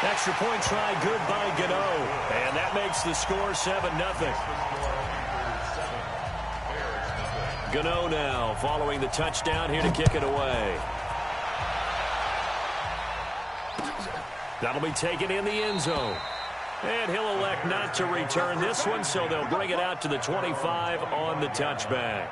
Extra point try good by Gano. And that makes the score 7-0. Gano now following the touchdown here to kick it away. That'll be taken in the end zone. And he'll elect not to return this one, so they'll bring it out to the 25 on the touchback.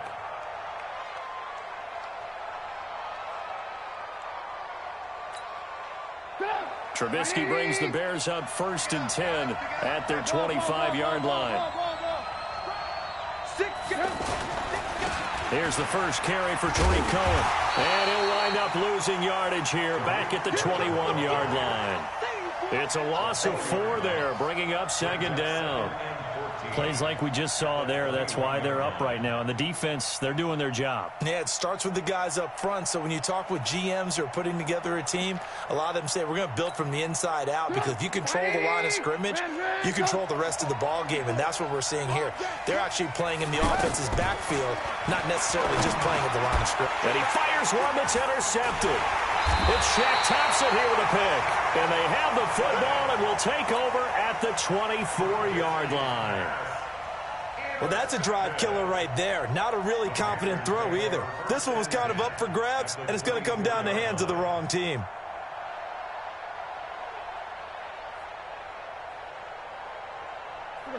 Trubisky brings the Bears up 1st and 10 at their 25-yard line. Here's the first carry for Tariq Cohen. And he'll wind up losing yardage here back at the 21-yard line. It's a loss of 4 there, bringing up 2nd down. Plays like we just saw there. That's why they're up right now. And the defense, they're doing their job. Yeah, it starts with the guys up front. So when you talk with GMs who are putting together a team, a lot of them say we're going to build from the inside out, because if you control the line of scrimmage, you control the rest of the ball game. And that's what we're seeing here. They're actually playing in the offense's backfield, not necessarily just playing at the line of scrimmage. And he fires one that's intercepted. It's Shaq Thompson here with a pick. And they have the football and will take over at the 24-yard line. Well, that's a drive killer right there. Not a really confident throw either. This one was kind of up for grabs, and it's going to come down the hands of the wrong team.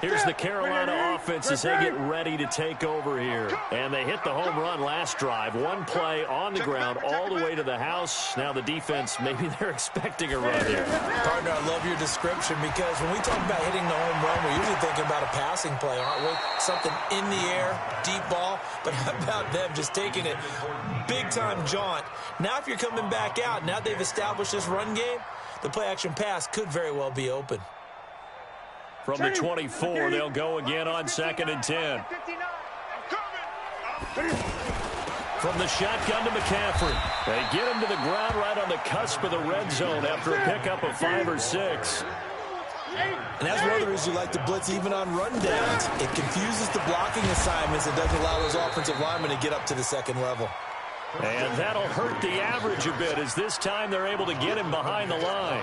Here's the Carolina offense as they get ready to take over here. And they hit the home run last drive. One play on the ground all the way to the house. Now the defense, maybe they're expecting a run here. Partner, I love your description, because when we talk about hitting the home run, we're usually thinking about a passing play, aren't we? Something in the air, deep ball. But how about them just taking it big-time jaunt? Now if you're coming back out, now they've established this run game, the play-action pass could very well be open. From the 24, they'll go again on 2nd and 10. From the shotgun to McCaffrey. They get him to the ground right on the cusp of the red zone after a pickup of 5 or 6. And that's one of the reasons you like to blitz even on rundowns. It confuses the blocking assignments. It doesn't allow those offensive linemen to get up to the second level. And that'll hurt the average a bit, as this time they're able to get him behind the line.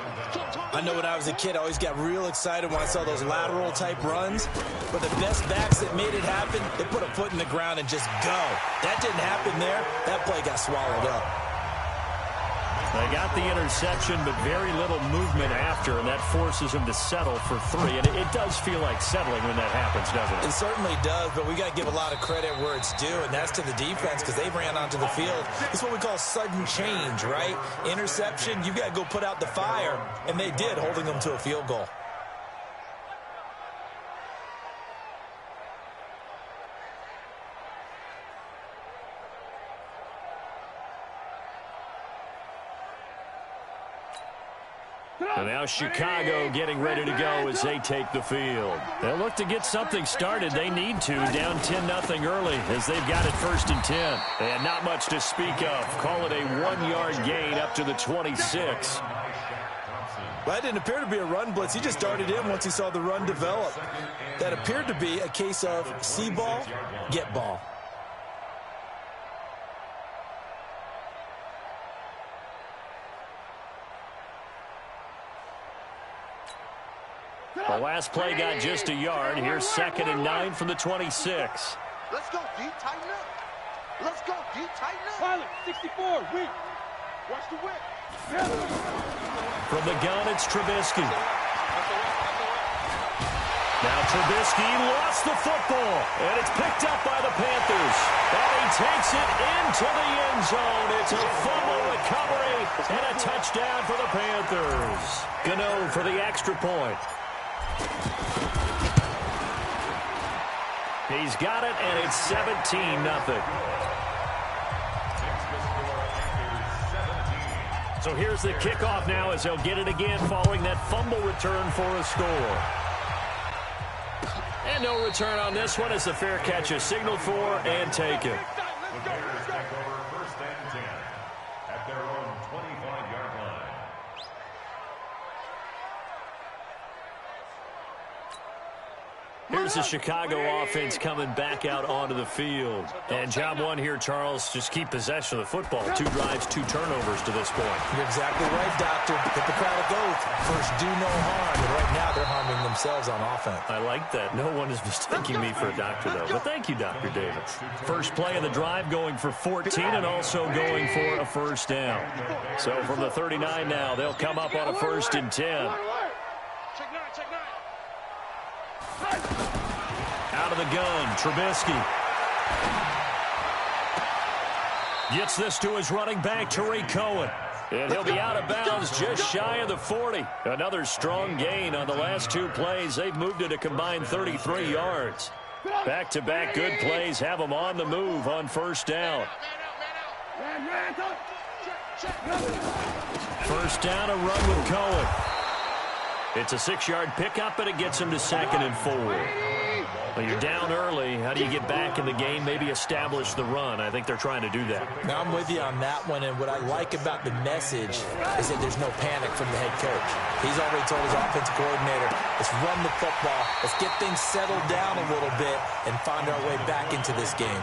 I know when I was a kid, I always got real excited when I saw those lateral-type runs. But the best backs that made it happen, they put a foot in the ground and just go. That didn't happen there. That play got swallowed up. They got the interception, but very little movement after, and that forces them to settle for 3. And it does feel like settling when that happens, doesn't it? It certainly does, but we got to give a lot of credit where it's due, and that's to the defense, because they ran onto the field. It's what we call sudden change, right? Interception, you got to go put out the fire, and they did, holding them to a field goal. And now Chicago getting ready to go as they take the field. They'll look to get something started. They need to, down 10-0 early, as they've got it 1st and 10. And not much to speak of. Call it a 1-yard gain up to the 26. Well, that didn't appear to be a run blitz. He just darted in once he saw the run develop. That appeared to be a case of see ball, get ball. The last play got just a yard. Here's 2nd and 9 from the 26. Let's go, D. Tighten up. Let's go, D. Tighten up. Pilot, 64, whip. Watch the whip. From the gun, it's Trubisky. Now Trubisky lost the football, and it's picked up by the Panthers. And he takes it into the end zone. It's a fumble recovery and a touchdown for the Panthers. Gano for the extra point. He's got it, and it's 17-0. So here's the kickoff now as they'll get it again following that fumble return for a score. And no return on this one as the fair catch is signaled for and taken. Here's the Chicago offense coming back out onto the field. And job one here, Charles, just keep possession of the football. 2 drives, 2 turnovers to this point. You're exactly right, Doctor. Hippocratic oath. First do no harm. And right now they're harming themselves on offense. I like that. No one is mistaking me for a doctor, though. But thank you, Dr. Davis. First play of the drive going for 14 and also going for a first down. So from the 39 now, they'll come up on a 1st and 10. Out of the gun, Trubisky. Gets this to his running back, Tariq Cohen. And he'll be out of bounds just shy of the 40. Another strong gain on the last 2 plays. They've moved it a combined 33 yards. Back-to-back good plays have them on the move on 1st down. First down, a run with Cohen. It's a 6-yard pickup, and it gets him to 2nd and 4. Well, you're down early. How do you get back in the game, maybe establish the run? I think they're trying to do that. Now, I'm with you on that one, and what I like about the message is that there's no panic from the head coach. He's already told his offensive coordinator, let's run the football, let's get things settled down a little bit and find our way back into this game.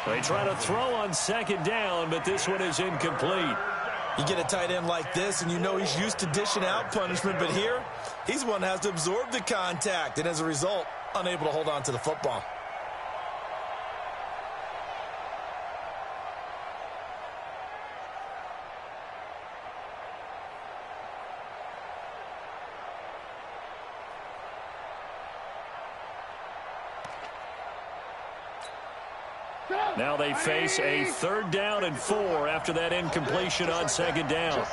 They try to throw on 2nd down, but this one is incomplete. You get a tight end like this, and you know he's used to dishing out punishment, but here, he's one that has to absorb the contact, and as a result, unable to hold on to the football. Now they face a 3rd down and 4 after that incompletion on 2nd down.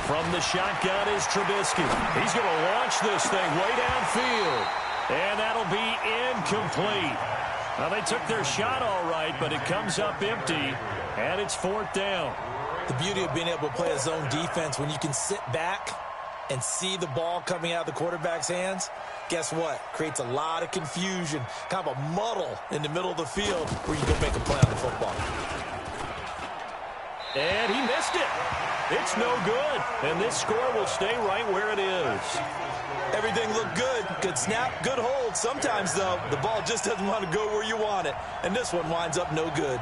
From the shotgun is Trubisky. He's going to launch this thing way downfield. And that'll be incomplete. Now, they took their shot all right, but it comes up empty, and it's 4th down. The beauty of being able to play a zone defense, when you can sit back and see the ball coming out of the quarterback's hands, guess what? Creates a lot of confusion, kind of a muddle in the middle of the field where you can make a play on the football. And he missed it. It's no good. And this score will stay right where it is. Everything looked good. Good snap, good hold. Sometimes, though, the ball just doesn't want to go where you want it. And this one winds up no good.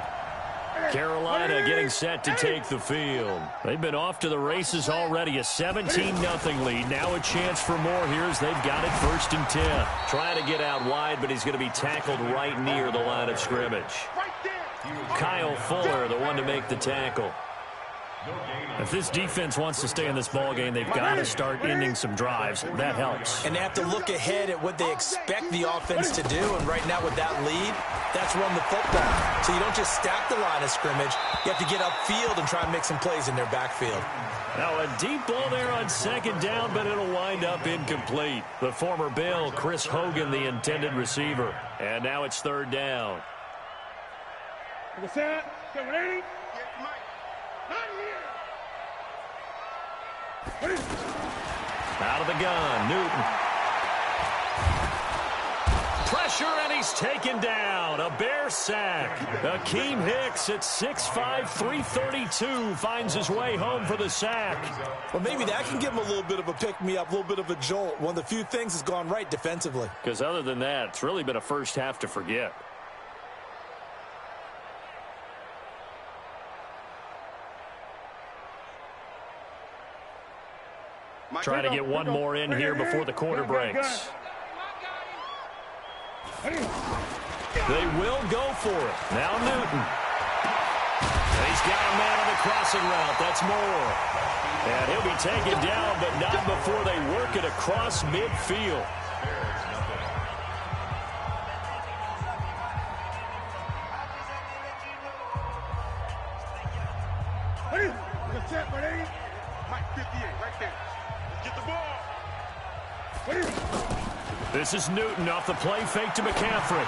Carolina getting set to take the field. They've been off to the races already. A 17-0 lead. Now a chance for more here as they've got it 1st and 10. Trying to get out wide, but he's going to be tackled right near the line of scrimmage. Kyle Fuller, the one to make the tackle. If this defense wants to stay in this ballgame, they've got to start ending some drives. That helps. And they have to look ahead at what they expect the offense to do. And right now with that lead, that's run the football. So you don't just stack the line of scrimmage. You have to get upfield and try and make some plays in their backfield. Now a deep ball there on 2nd down, but it'll wind up incomplete. The former Bill, Chris Hogan, the intended receiver. And now it's 3rd down. Out of the gun, Newton. Pressure, and he's taken down. A Bear sack. Akeem Hicks at 6'5", 332 finds his way home for the sack. Well, maybe that can give him a little bit of a pick-me-up, a little bit of a jolt. One of the few things has gone right defensively. Because other than that, it's really been a first half to forget. Trying to get one more in here before the quarter breaks. They will go for it. Now Newton. He's got a man on the crossing route. That's Moore. And he'll be taken down, but not before they work it across midfield. This is Newton off the play fake to McCaffrey.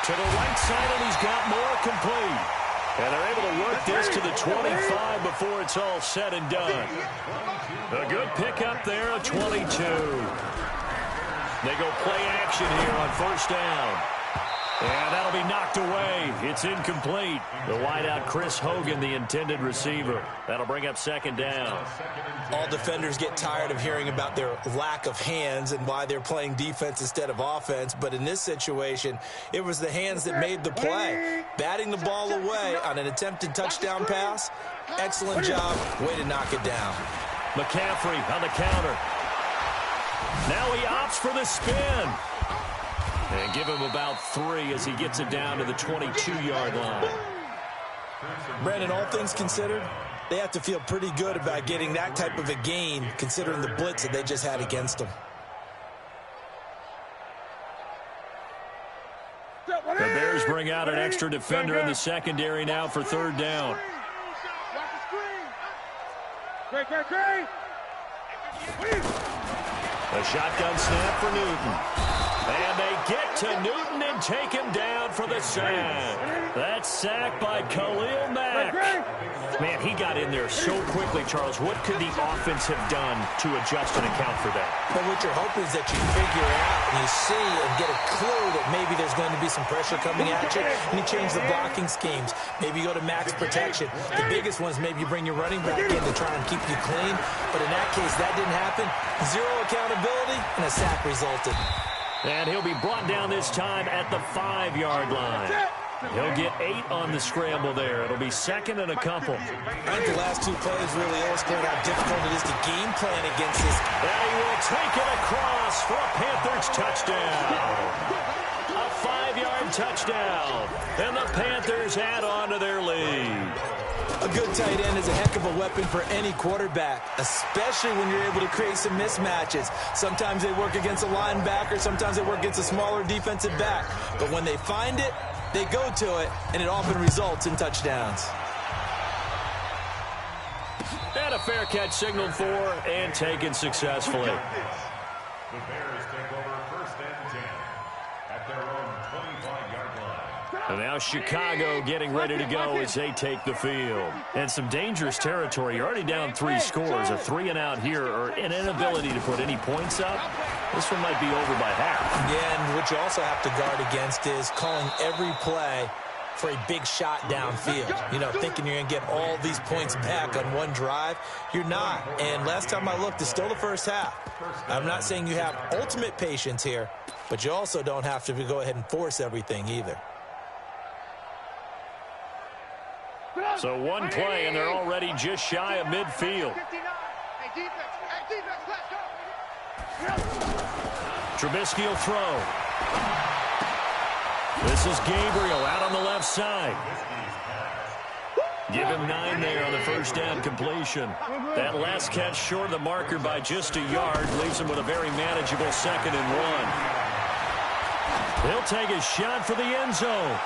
To the right side, and he's got Moore complete. And they're able to work this to the 25 before it's all said and done. A good pickup there, a 22. They go play action here on 1st down. And that'll be knocked away. It's incomplete. The wideout, Chris Hogan, the intended receiver. That'll bring up 2nd down. All defenders get tired of hearing about their lack of hands and why they're playing defense instead of offense. But in this situation, it was the hands that made the play. Batting the ball away on an attempted touchdown pass. Excellent job. Way to knock it down. McCaffrey on the counter. Now he opts for the spin. And give him about 3 as he gets it down to the 22-yard line. Brandon, all things considered, they have to feel pretty good about getting that type of a gain, considering the blitz that they just had against them. The Bears bring out an extra defender in the secondary now for 3rd down. A shotgun snap for Newton. And they get to Newton and take him down for the sack. That's sacked by Khalil Mack. Man, he got in there so quickly, Charles. What could the offense have done to adjust and account for that? But what you're hoping is that you figure out and you see and get a clue that maybe there's going to be some pressure coming at you, and you change the blocking schemes. Maybe you go to max protection. The biggest one is maybe you bring your running back in to try and keep you clean. But in that case, that didn't happen. 0 accountability, and a sack resulted. And he'll be brought down this time at the 5-yard line. He'll get 8 on the scramble there. It'll be 2nd and a couple. I think the last 2 plays really illustrate how difficult it is to game plan against this. And he will take it across for a Panthers touchdown. A 5-yard touchdown. And the Panthers add on to their lead. A good tight end is a heck of a weapon for any quarterback, especially when you're able to create some mismatches. Sometimes they work against a linebacker, sometimes they work against a smaller defensive back. But when they find it, they go to it, and it often results in touchdowns. And a fair catch signaled for and taken successfully. The Bears take over 1st and 10 at their own 25-yard line. And now Chicago getting ready to go as they take the field. And some dangerous territory. You're already down 3 scores. A 3-and-out here or an inability to put any points up. This one might be over by half. Yeah, and what you also have to guard against is calling every play for a big shot downfield. You know, thinking you're going to get all these points back on one drive. You're not. And last time I looked, it's still the first half. I'm not saying you have ultimate patience here, but you also don't have to go ahead and force everything either. So one play, and they're already just shy of midfield. Trubisky will throw. This is Gabriel out on the left side. Give him 9 there on the 1st down completion. That last catch short of the marker by just a yard leaves him with a very manageable 2nd and 1. He'll take a shot for the end zone.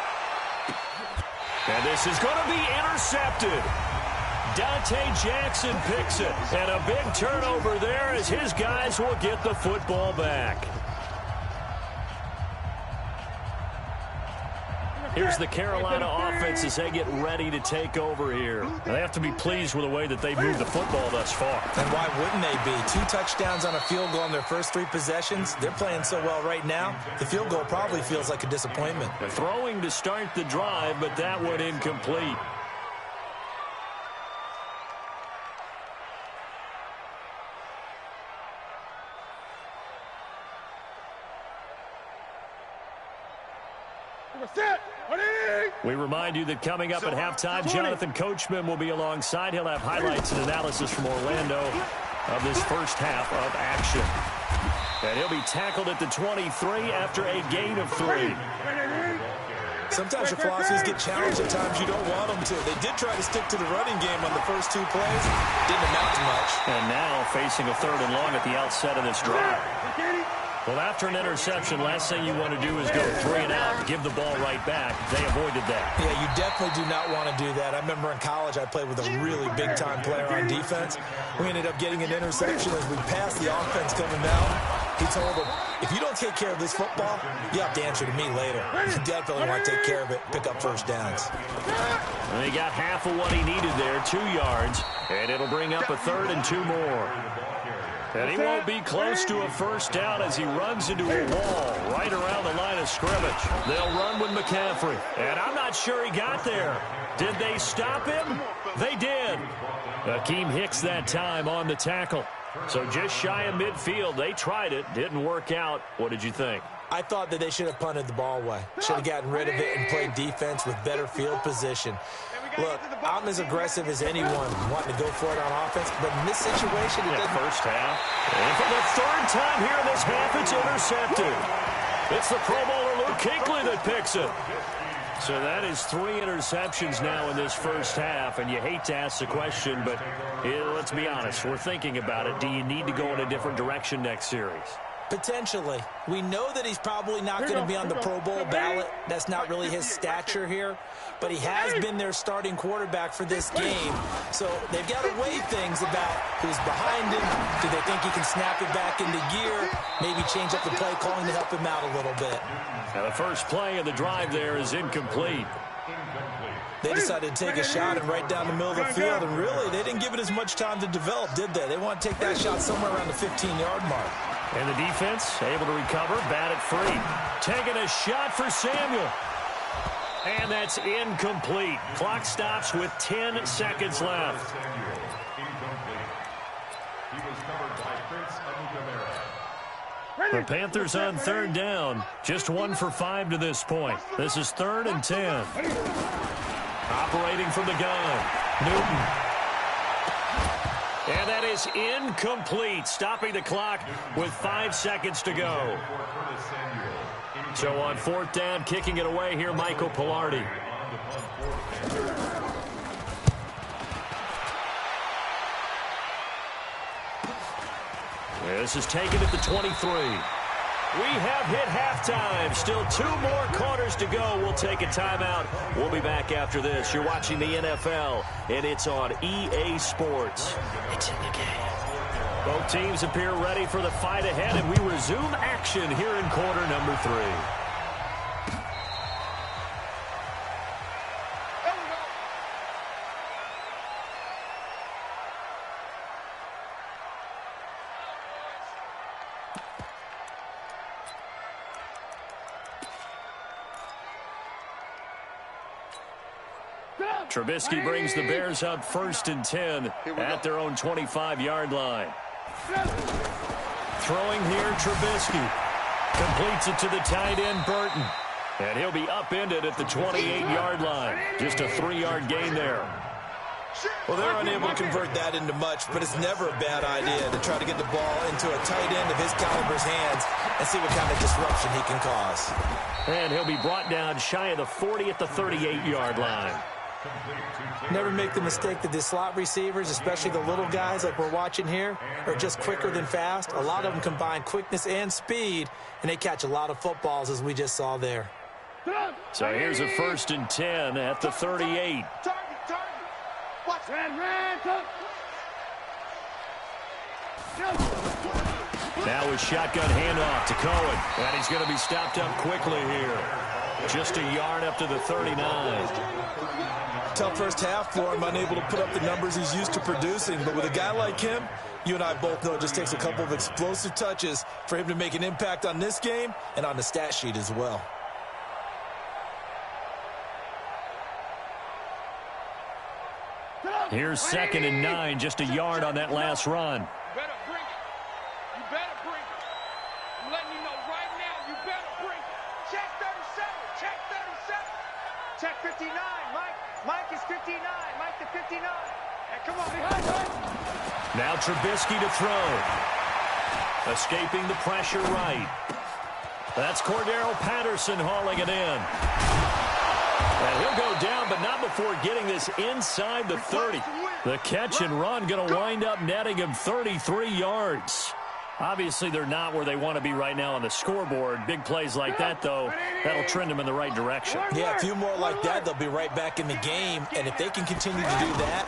And this is going to be intercepted. Dante Jackson picks it. And a big turnover there as his guys will get the football back. Here's the Carolina offense as they get ready to take over here. They have to be pleased with the way that they moved the football thus far. And why wouldn't they be? 2 touchdowns on a field goal in their first 3 possessions. They're playing so well right now, the field goal probably feels like a disappointment. Throwing to start the drive, but that one incomplete. We remind you that coming up at halftime, Jonathan Coachman will be alongside. He'll have highlights and analysis from Orlando of this first half of action. And he'll be tackled at the 23 after a gain of 3. Sometimes your philosophies get challenged at times you don't want them to. They did try to stick to the running game on the first 2 plays. Didn't amount to much. And now facing a 3rd and long at the outset of this drive. Well, after an interception, last thing you want to do is go 3 and out and give the ball right back. They avoided that. Yeah, you definitely do not want to do that. I remember in college I played with a really big-time player on defense. We ended up getting an interception as we passed the offense coming down. He told him, if you don't take care of this football, you have to answer to me later. You definitely want to take care of it, pick up 1st downs. And he got half of what he needed there, 2 yards, and it'll bring up a 3rd and 2 more. And he won't be close to a 1st down as he runs into a wall right around the line of scrimmage. They'll run with McCaffrey. And I'm not sure he got there. Did they stop him? They did. Akeem Hicks that time on the tackle. So just shy of midfield. They tried it. Didn't work out. What did you think? I thought that they should have punted the ball away. Should have gotten rid of it and played defense with better field position. Look, I'm as aggressive as anyone wanting to go for it on offense, but in this situation, it doesn't. First half. And for the third time here in this half, it's intercepted. It's the Pro Bowler Luke Kuechly that picks it. So that is 3 interceptions now in this first half, and you hate to ask the question, but let's be honest. We're thinking about it. Do you need to go in a different direction next series? Potentially. We know that he's probably not going to be on the Pro Bowl ballot. That's not really his stature here. But he has been their starting quarterback for this game. So they've got to weigh things about who's behind him. Do they think he can snap it back into gear? Maybe change up the play calling to help him out a little bit. Now the first play of the drive there is incomplete. They decided to take a shot and right down the middle of the field. And really, they didn't give it as much time to develop, did they? They want to take that shot somewhere around the 15-yard mark. And the defense able to recover, bat it free. Taking a shot for Samuel. And that's incomplete. Clock stops with 10 seconds left. The Panthers on third down. Just 1 for 5 to this point. This is 3rd and 10. Operating from the gun, Newton. And that is incomplete, stopping the clock with 5 seconds to go. So on 4th down, kicking it away here, Michael Pilardi. This is taken at the 23. We have hit halftime. Still 2 more quarters to go. We'll take a timeout. We'll be back after this. You're watching the NFL, and it's on EA Sports. It's in the game. Both teams appear ready for the fight ahead, and we resume action here in quarter number 3. Trubisky brings the Bears up 1st and 10 at their own 25-yard line. Throwing here, Trubisky. Completes it to the tight end, Burton. And he'll be upended at the 28-yard line. Just a 3-yard gain there. Well, they're unable to convert that into much, but it's never a bad idea to try to get the ball into a tight end of his caliber's hands and see what kind of disruption he can cause. And he'll be brought down shy of the 40 at the 38-yard line. Never make the mistake that the slot receivers, especially the little guys like we're watching here, are just quicker than fast. A lot of them combine quickness and speed, and they catch a lot of footballs, as we just saw there. So here's a 1st and 10 at the 38. Now a shotgun handoff to Cohen, and he's going to be stopped up quickly here. Just a yard up to the 39. Tough first half for him, unable to put up the numbers he's used to producing. But with a guy like him, you and I both know it just takes a couple of explosive touches for him to make an impact on this game and on the stat sheet as well. Here's 2nd and 9, just a yard on that last run. You better bring it. You better bring it. I'm letting you know right now, you better bring it. Check 37. Check 37. Check 59. Mike is 59. Mike to 59. And come on, behind us. Now Trubisky to throw. Escaping the pressure right. That's Cordero Patterson hauling it in. And he'll go down, but not before getting this inside the 30. The catch and run going to wind up netting him 33 yards. Obviously, they're not where they want to be right now on the scoreboard. Big plays like that, though, that'll trend them in the right direction. Yeah, a few more like that, they'll be right back in the game. And if they can continue to do that,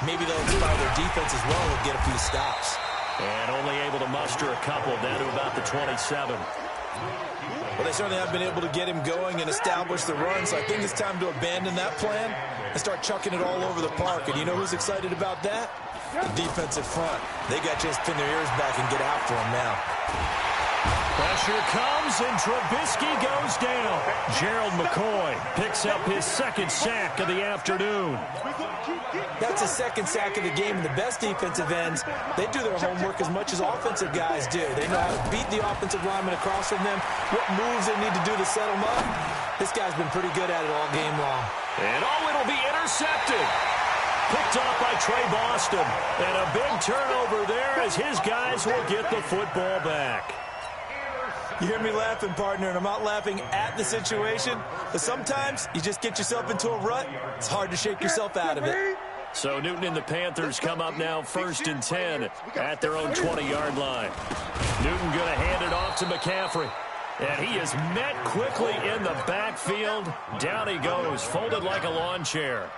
maybe they'll inspire their defense as well and get a few stops. And only able to muster a couple down to about the 27. Well, they certainly have been able to get him going and establish the run, so I think it's time to abandon that plan and start chucking it all over the park. And you know who's excited about that? The defensive front. They got to just pin their ears back and get after him now. Pressure comes, and Trubisky goes down. Gerald McCoy picks up his 2nd sack of the afternoon. That's his 2nd sack of the game. And the best defensive ends, they do their homework as much as offensive guys do. They know how to beat the offensive lineman across from them, what moves they need to do to set them up. This guy's been pretty good at it all game long. And it'll be intercepted. Picked off by Trey Boston. And a big turnover there as his guys will get the football back. You hear me laughing, partner, and I'm not laughing at the situation, but sometimes you just get yourself into a rut. It's hard to shake yourself out of it. So Newton and the Panthers come up now 1st and 10 at their own 20-yard line. Newton going to hand it off to McCaffrey. And he is met quickly in the backfield. Down he goes, folded like a lawn chair.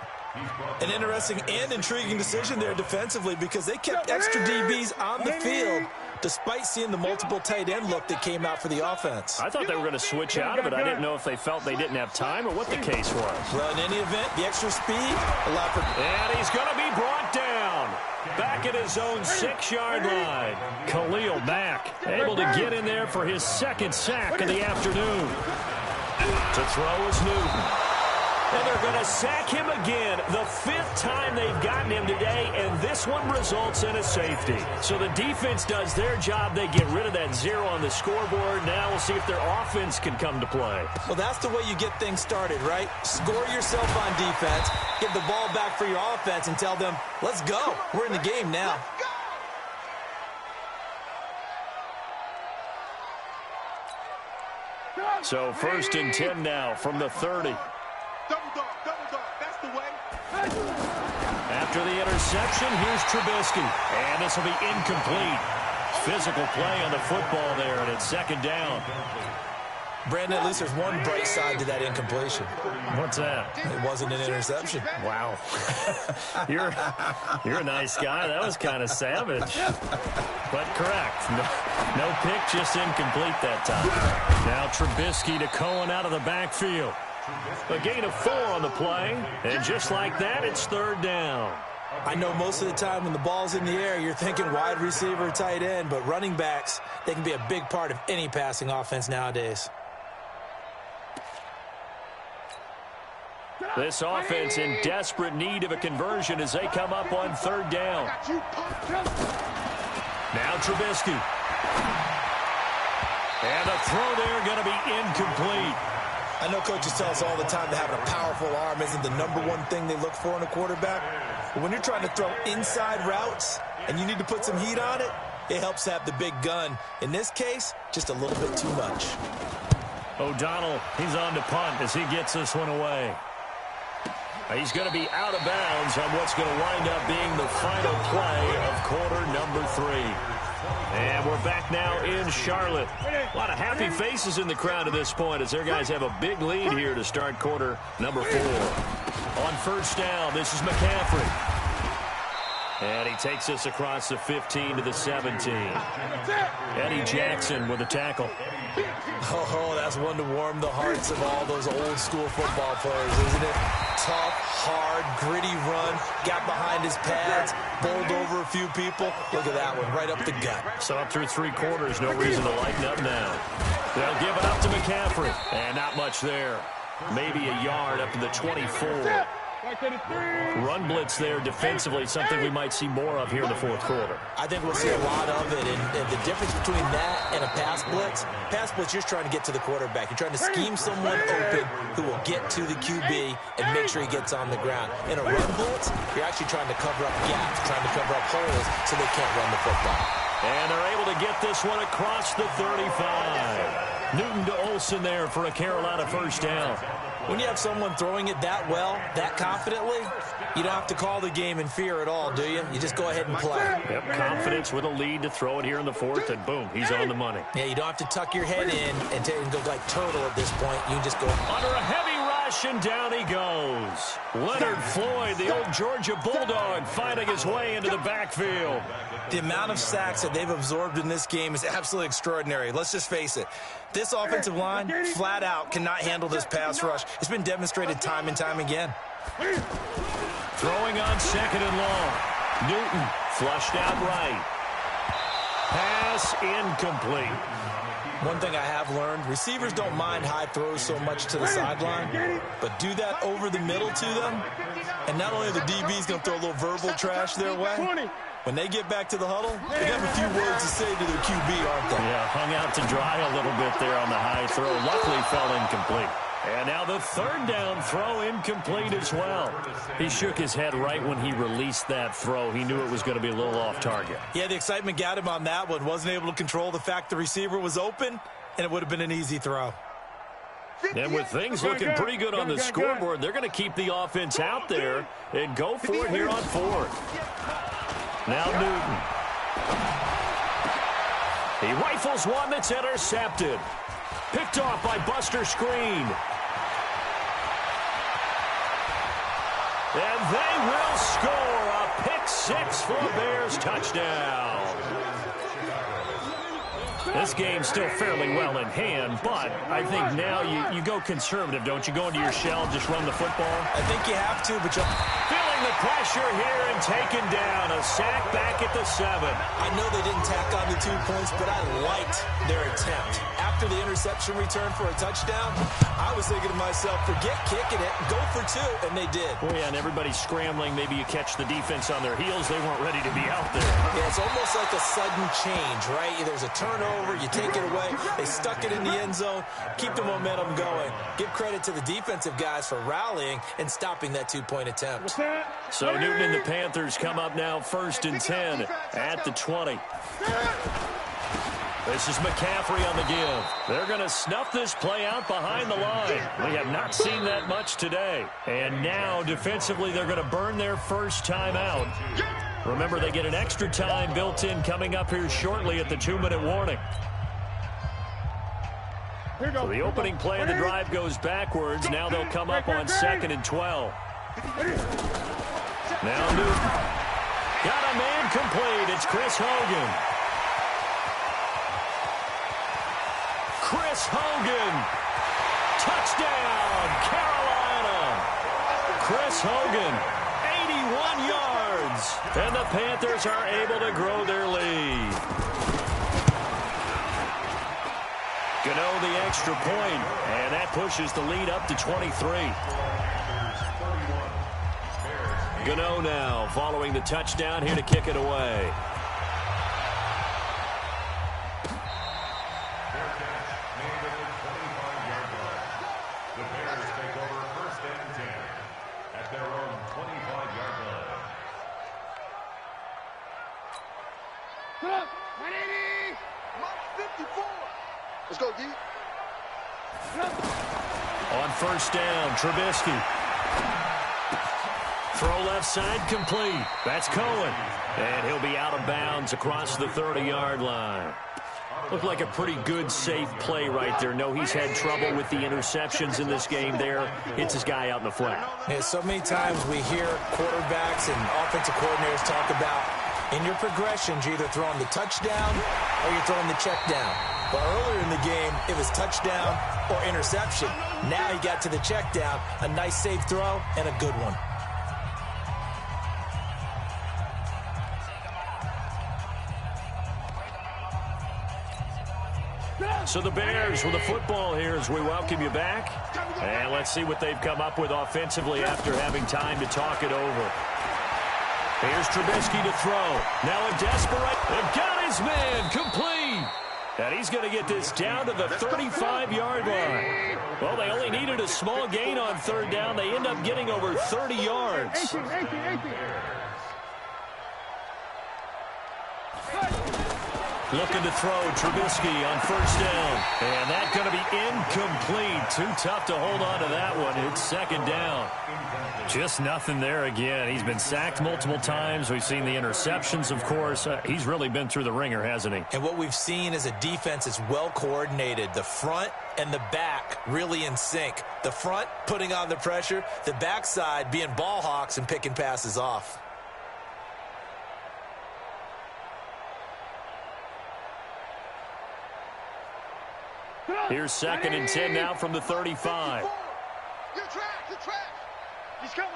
An interesting and intriguing decision there defensively because they kept extra DBs on the field despite seeing the multiple tight end look that came out for the offense. I thought they were going to switch out of it. I didn't know if they felt they didn't have time or what the case was. Well, in any event, the extra speed allowed for... And he's going to be brought down. Back at his own 6-yard line. Khalil Mack able to get in there for his 2nd sack of the afternoon. To throw is Newton. And they're going to sack him again, the 5th time they've gotten him today, and this one results in a safety. So the defense does their job. They get rid of that 0 on the scoreboard. Now we'll see if their offense can come to play. Well, that's the way you get things started, right? Score yourself on defense, get the ball back for your offense, and tell them, let's go. We're in the game now. So 1st and 10 now from the 30. Double dog, that's the way. After the interception, here's Trubisky. And this will be incomplete. Physical play on the football there, and it's 2nd down. Brandon, at least there's one bright side to that incompletion. What's that? It wasn't an interception. Wow. You're a nice guy. That was kind of savage. But correct. No pick, just incomplete that time. Now Trubisky to Cohen out of the backfield. A gain of 4 on the play, and just like that, it's 3rd down. I know most of the time when the ball's in the air, you're thinking wide receiver, tight end, but running backs, they can be a big part of any passing offense nowadays. This offense in desperate need of a conversion as they come up on 3rd down. Now Trubisky. And the throw there going to be incomplete. I know coaches tell us all the time that having a powerful arm isn't the #1 thing they look for in a quarterback. But when you're trying to throw inside routes and you need to put some heat on it, it helps have the big gun. In this case, just a little bit too much. O'Donnell, he's on to punt as he gets this one away. He's going to be out of bounds on what's going to wind up being the final play of quarter number 3. And we're back now in Charlotte. A lot of happy faces in the crowd at this point as their guys have a big lead here to start quarter number 4. On 1st down, this is McCaffrey. And he takes us across the 15 to the 17. Eddie Jackson with a tackle. Oh, that's one to warm the hearts of all those old school football players, isn't it? Tough, hard, gritty run, got behind his pads, bowled over a few people. Look at that one, right up the gut. So up through 3 quarters, no reason to lighten up now. They'll give it up to McCaffrey. And not much there. Maybe a yard up to the 24. Run blitz there defensively, something we might see more of here in the 4th quarter. I think we'll see a lot of it, and the difference between that and a pass blitz, you're just trying to get to the quarterback. You're trying to scheme someone open who will get to the QB and make sure he gets on the ground. In a run blitz, you're actually trying to cover up gaps, trying to cover up holes so they can't run the football. And they're able to get this one across the 35. Newton to Olsen there for a Carolina 1st down. When you have someone throwing it that well, that confidently, you don't have to call the game in fear at all, do you? You just go ahead and play. Yep, confidence with a lead to throw it here in the 4th, and boom, he's on the money. Yeah, you don't have to tuck your head in and go like turtle at this point. You just go under a heavy rush, and down he goes. Leonard Floyd, the old Georgia Bulldog, finding his way into the backfield. The amount of sacks that they've absorbed in this game is absolutely extraordinary. Let's just face it. This offensive line, flat out, cannot handle this pass rush. It's been demonstrated time and time again. Throwing on 2nd and long. Newton flushed out right. Pass incomplete. One thing I have learned, receivers don't mind high throws so much to the sideline, but do that over the middle to them, and not only are the DBs going to throw a little verbal trash their way, when they get back to the huddle, they have a few words to say to their QB, aren't they? Yeah, hung out to dry a little bit there on the high throw. Luckily fell incomplete. And now the third down throw incomplete as well. He shook his head right when he released that throw. He knew it was going to be a little off target. Yeah, the excitement got him on that one. Wasn't able to control the fact the receiver was open, and it would have been an easy throw. And with things looking pretty good on the scoreboard, they're going to keep the offense out there and go for it here on fourth. Now Newton. He rifles one that's intercepted. Picked off by Buster Screen. And they will score a pick six for a Bears touchdown. This game's still fairly well in hand, but I think now you go conservative, don't you? Go into your shell, just run the football? I think you have to, but you'll... Feeling the pressure here and taken down. A sack back at the 7. I know they didn't tack on the 2 points, but I liked their attempt. After the interception return for a touchdown, I was thinking to myself, forget kicking it, go for 2, and they did. Oh, yeah, and everybody's scrambling. Maybe you catch the defense on their heels. They weren't ready to be out there. Yeah, it's almost like a sudden change, right? There's a turnover, you take it away, they stuck it in the end zone, keep the momentum going. Give credit to the defensive guys for rallying and stopping that 2-point attempt. So Newton and the Panthers come up now 1st and 10 at the 20. This is McCaffrey on the give. They're going to snuff this play out behind the line. We have not seen that much today. And now, defensively, they're going to burn their first time out. Remember, they get an extra time built in coming up here shortly at the 2-minute warning. So the opening play of the drive goes backwards. Now they'll come up on 2nd and 12. Now Newton. Got a man complete. It's Chris Hogan. Chris Hogan. Touchdown, Carolina. Chris Hogan, 81 yards. And the Panthers are able to grow their lead. Gano the extra point, and that pushes the lead up to 23. Gano now following the touchdown here to kick it away. The Bears take over 1st and 10 at their own 25-yard line. Put up, 180. Mark 54. Let's go, D. On 1st down, Trubisky. Throw left side complete. That's Cohen. And he'll be out of bounds across the 30-yard line. Looked like a pretty good, safe play right there. No, he's had trouble with the interceptions in this game there. Hits his guy out in the flat. Yeah, so many times we hear quarterbacks and offensive coordinators talk about in your progressions, you're either throwing the touchdown or you're throwing the check down. But earlier in the game, it was touchdown or interception. Now he got to the check down, a nice safe throw, and a good one. So the Bears with the football here as we welcome you back. And let's see what they've come up with offensively after having time to talk it over. Here's Trubisky to throw. Now a desperate. They've got his man complete. And he's going to get this down to the 35-yard line. Well, they only needed a small gain on 3rd down. They end up getting over 30 yards. Looking to throw Trubisky on 1st down. And that's going to be incomplete. Too tough to hold on to that one. It's 2nd down. Just nothing there again. He's been sacked multiple times. We've seen the interceptions, of course. He's really been through the ringer, hasn't he? And what we've seen is a defense is well coordinated. The front and the back really in sync. The front putting on the pressure. The backside being ball hawks and picking passes off. Here's 2nd and 10 now from the 35. You're trash. He's coming.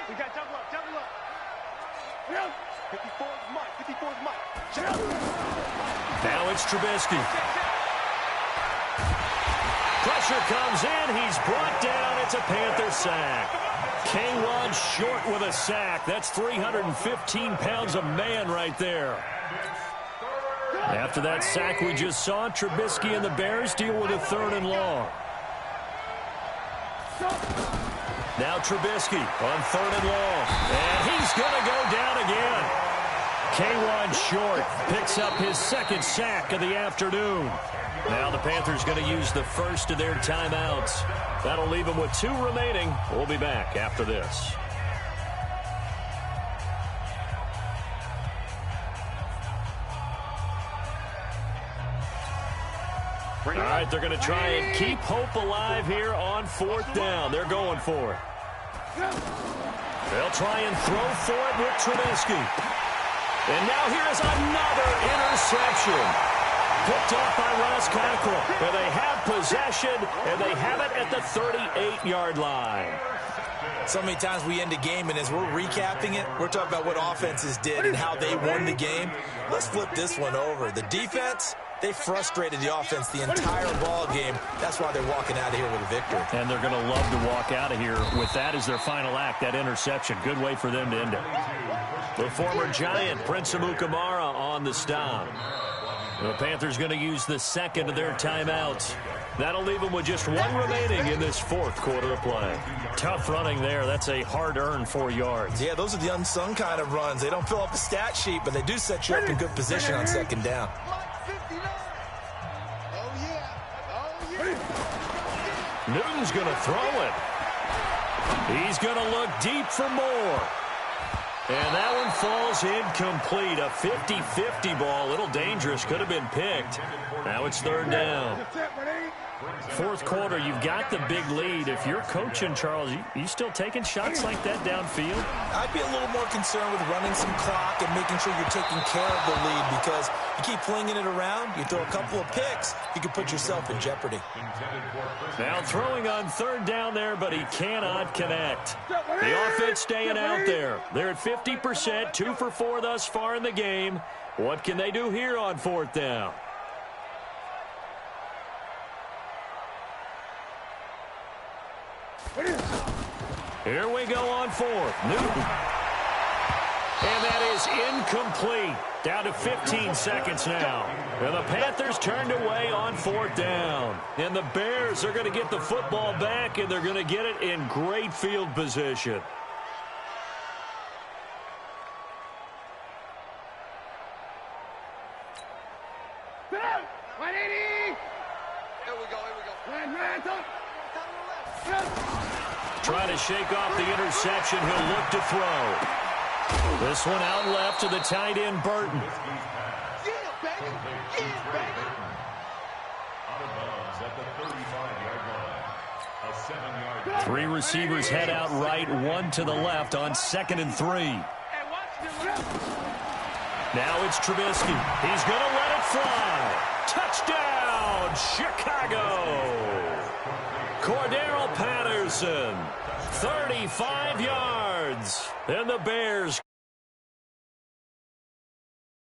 We got double up. 54's Mike. Now it's Trubisky. Pressure comes in. He's brought down. It's a Panther sack. K-Rod short with a sack. That's 315 pounds of man right there. After that sack we just saw, Trubisky and the Bears deal with a 3rd and long. Now Trubisky on 3rd and long. And he's going to go down again. K1 Short picks up his 2nd sack of the afternoon. Now the Panthers going to use the first of their timeouts. That'll leave them with 2 remaining. We'll be back after this. All right, they're going to try and keep hope alive here on 4th down. They're going for it. They'll try and throw for it with Trubisky. And now here is another interception. Picked off by Ross Cockrell. And they have possession, and they have it at the 38-yard line. So many times we end a game, and as we're recapping it, we're talking about what offenses did and how they won the game. Let's flip this one over. The defense, they frustrated the offense the entire ball game. That's why they're walking out of here with a victory. And they're going to love to walk out of here with that as their final act, that interception. Good way for them to end it. The former Giant, Prince Amukamara, on the stop. The Panthers going to use the 2nd of their timeouts. That'll leave them with just 1 remaining in this 4th quarter of play. Tough running there. That's a hard-earned 4 yards. Yeah, those are the unsung kind of runs. They don't fill up the stat sheet, but they do set you up in good position on 2nd down. Newton's going to throw it. He's going to look deep for more. And that one falls incomplete. A 50-50 ball. A little dangerous. Could have been picked. Now it's 3rd down. 4th quarter, you've got the big lead. If you're coaching, Charles, you still taking shots like that downfield? I'd be a little more concerned with running some clock and making sure you're taking care of the lead, because you keep flinging it around, you throw a couple of picks, you can put yourself in jeopardy. Now throwing on 3rd down there, but he cannot connect. The offense staying out there. They're at 50%, 2 for 4 thus far in the game. What can they do here on 4th down? Here we go on 4th. Newton. And that is incomplete. Down to 15 seconds now. And the Panthers turned away on 4th down. And the Bears are going to get the football back, and they're going to get it in great field position. Trying to shake off the interception. He'll look to throw. This one out left to the tight end, Burton. Three receivers head out right, 1 to the left on 2nd and 3. Now it's Trubisky. He's going to let it fly. Touchdown, Chicago. Cordero Patterson, 35 yards. And the Bears